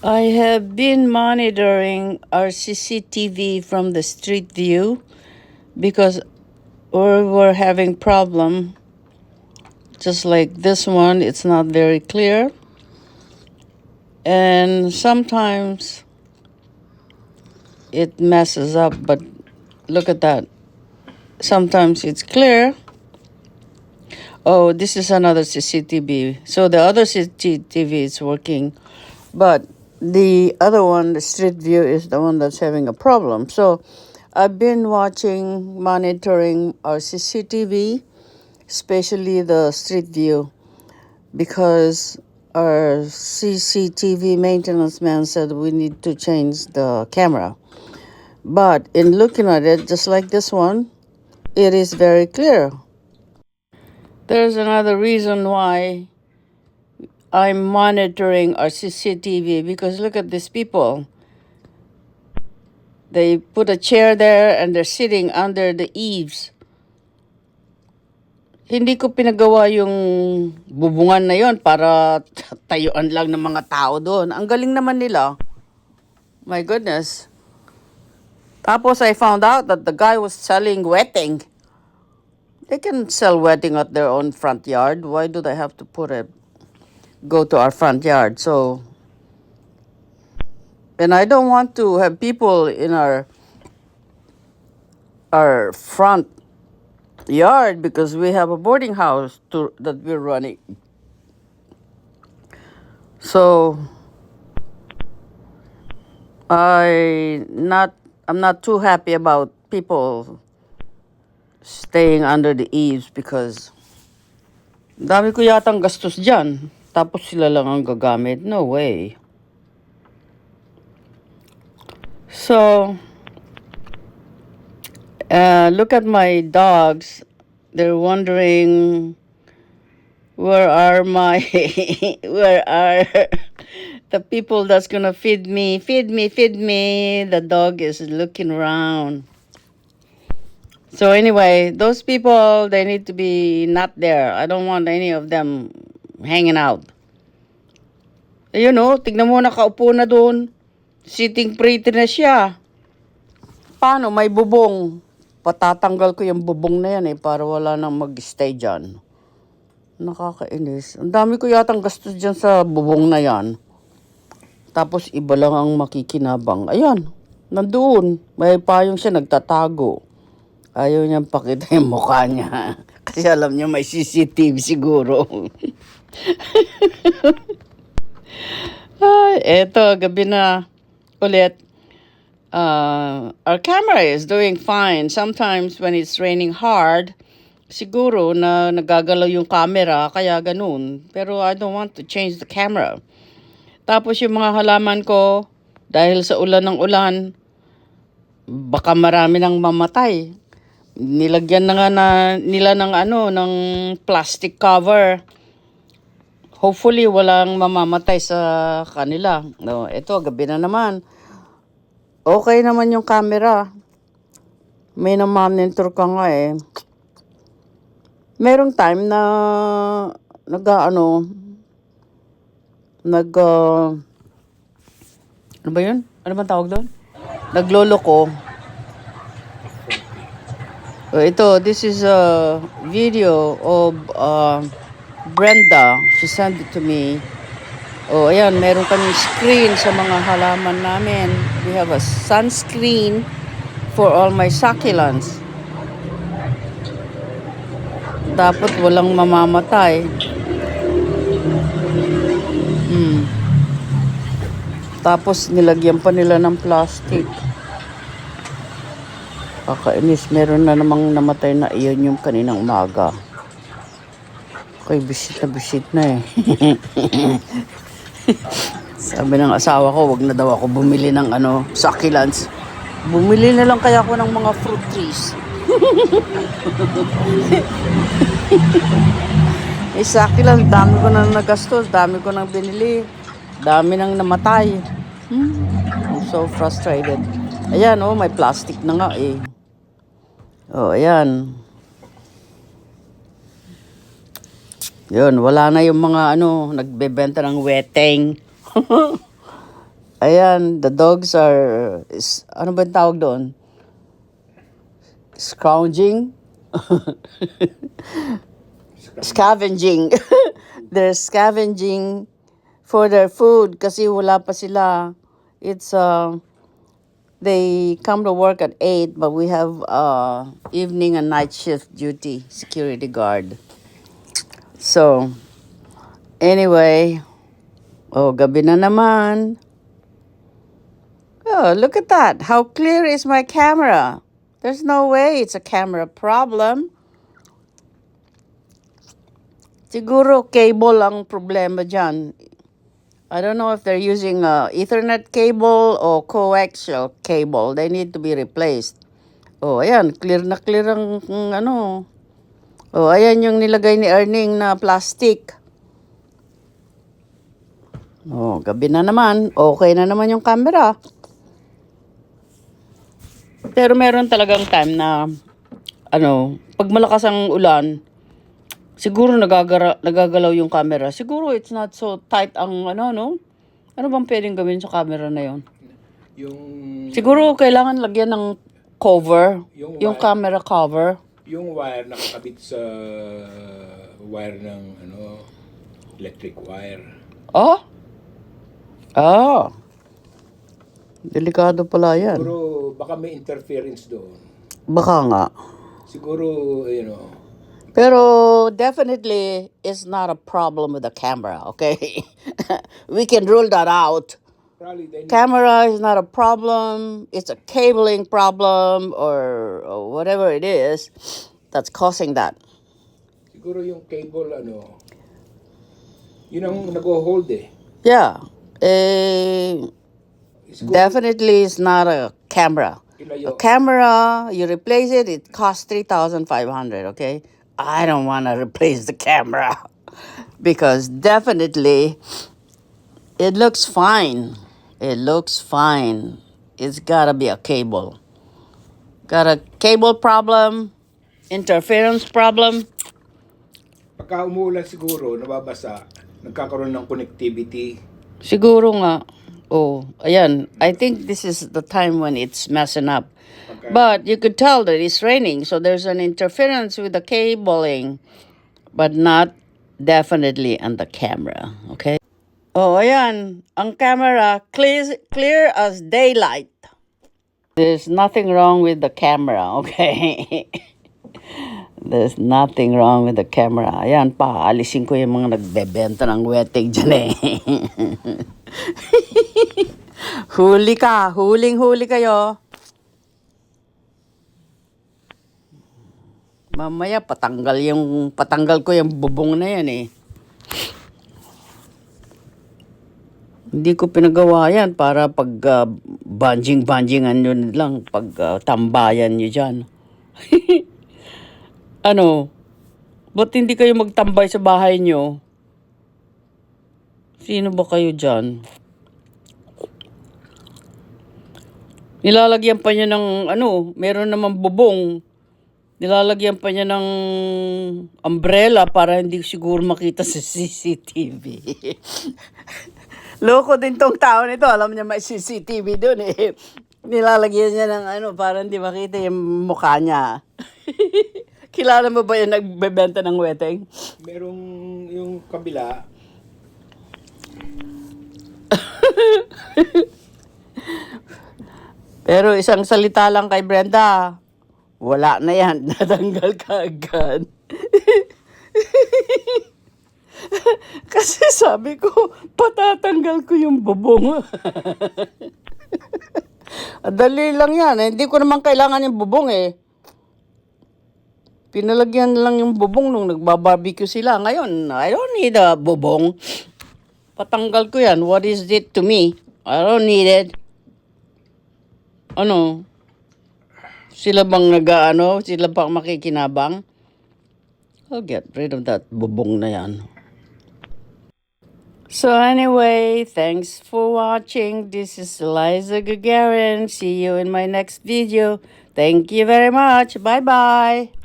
I have been monitoring our CCTV from the street view because we were having problem just like this one. It's not very clear, and sometimes it messes up, but look at that. Sometimes it's clear. Oh, this is another CCTV. So the other CCTV is working, but the other one, the street view, is the one that's having a problem. So I've been monitoring our CCTV, especially the street view, because our CCTV maintenance man said we need to change the camera. But in looking at it, just like this one, it is very clear. There's another reason why I'm monitoring our CCTV, because look at these people. They put a chair there and they're sitting under the eaves. Hindi ko pinagawa yung bubungan na yon para tayuan lang ng mga tao doon. Ang galing naman nila. My goodness. Tapos I found out that the guy was selling wetting. They can sell wetting at their own front yard. Why do they have to go to our front yard? So, and I don't want to have people in our front yard because we have a boarding house that we're running. So I'm not too happy about people staying under the eaves because dami ko yatang gastos dyan. Tapos sila lang ang gagamit. No way. So, look at my dogs. They're wondering where are where are the people that's gonna feed me? Feed me, feed me. The dog is looking around. So anyway, those people, they need to be not there. I don't want any of them hanging out. Ayun o, tignan mo, nakaupo na doon. Sitting pretty na siya. Paano? May bubong. Patatanggal ko yung bubong na yan para wala nang mag-stay dyan. Nakakainis. Ang dami ko yatang gastos dyan sa bubong na yan. Tapos iba lang ang makikinabang. Ayan, nandoon. May payong siya, nagtatago. Ayaw niyang pakita yung mukha niya. Kasi alam niya may CCTV siguro. Ay, eto, gabi na ulit. Our camera is doing fine. Sometimes when it's raining hard, siguro na nagagalaw yung camera, kaya ganun. Pero I don't want to change the camera. Tapos yung mga halaman ko, dahil sa ulan ng ulan, baka marami nang mamatay. Nilagyan na nga nila ng plastic cover. Hopefully walang mamamatay sa kanila. No, ito gabi na naman. Okay naman yung camera. May na-monitor ka nga eh. Merong time na ano ba yun? Ano bang tawag doon? Nagloloko. This is a video of Brenda. She sent it to me. Ayan, meron kaming screen sa mga halaman namin. We have a sunscreen for all my succulents. Dapat walang mamamatay. Tapos nilagyan pa nila ng plastic. Kakainis, meron na namang namatay na iyon yung kaninang umaga. Okay, bisit na eh. Sabi ng asawa ko, wag na daw ako bumili ng succulents. Bumili na lang kaya ako ng mga fruit trees. Succulent, dami ko na nagastos, dami ko nang binili, dami nang namatay. I'm so frustrated. Ayan, may plastic na nga eh. Ayan. Yun, wala na yung mga nagbebenta ng weteng. Ayan, the dogs are, ano ba yung tawag doon? Scrounging? Scavenging. They're scavenging for their food kasi wala pa sila. It's, they come to work at 8, but we have evening and night shift duty, security guard. So, anyway, gabi na naman. Oh, look at that. How clear is my camera? There's no way it's a camera problem. Siguro cable ang problema dyan. I don't know if they're using Ethernet cable or coaxial cable. They need to be replaced. Oh, ayan. Clear na clear ang ano. Oh, ayan yung nilagay ni Erning na plastic. Oh, gabi na naman. Okay na naman yung camera. Pero meron talagang time na, pag malakas ang ulan, siguro nagagalaw yung camera. Siguro it's not so tight ang no? Ano bang pwedeng gawin sa camera na yon? Siguro kailangan lagyan ng cover, yung camera cover. Yung wire nakakabit sa wire ng electric wire. Oh? Ah. Delikado pala yan. Siguro baka may interference doon. Baka nga. Siguro, Pero definitely it's not a problem with the camera, okay? We can rule that out. probably they need, Camera is not a problem. It's a cabling problem or whatever it is that's causing that. siguro yung cable, yun ang nag-hold eh. Yeah. Siguro, Definitely it's not a camera. A ilayo. camera, you replace it, it costs 3,500, okay? I don't want to replace the camera because definitely it looks fine. It looks fine. It's got to be a cable. Got a cable problem, interference problem. Pagka umuulan siguro, nababasa, nagkakaroon ng connectivity. Siguro nga. Oh, ayan. I think this is the time when it's messing up. But you could tell that it's raining, so there's an interference with the cabling, but not definitely on the camera, okay? Oh, ayan. Ang camera, clear as daylight. There's nothing wrong with the camera, okay? There's nothing wrong with the camera. Ayan pa, alisin ko yung mga nagbebenta ng weteng dyan eh. Huli ka, huling-huli kayo. Mamaya patanggal ko yung bubong na yan eh. Hindi ko pinagawa yan para pag banjing-banjingan nyo lang, pag tambayan nyo dyan. Ba't hindi kayo magtambay sa bahay nyo? Sino ba kayo dyan? Nilalagyan pa niya ng meron naman bubong. Nilalagyan pa niya ng umbrella para hindi siguro makita sa CCTV. Loko din tong tao nito. Alam niya may CCTV doon eh. Nilalagyan niya ng para hindi makita yung mukha niya. Kilala mo ba yung nagbebenta ng weteng? Merong yung kabila. Pero isang salita lang kay Brenda, wala na yan. Natanggal ka agad. Kasi sabi ko, patatanggal ko yung bubong. Dali lang yan. Hindi ko naman kailangan yung bubong eh. Pinalagyan lang yung bubong nung nagbabarbecue sila. Ngayon, I don't need a bubong. Patanggal ko yan. What is it to me? I don't need it. Sila bang sila bang makikinabang? I'll get rid of that bubong na yan. So anyway, thanks for watching. This is Eliza Gagarin. See you in my next video. Thank you very much. Bye-bye.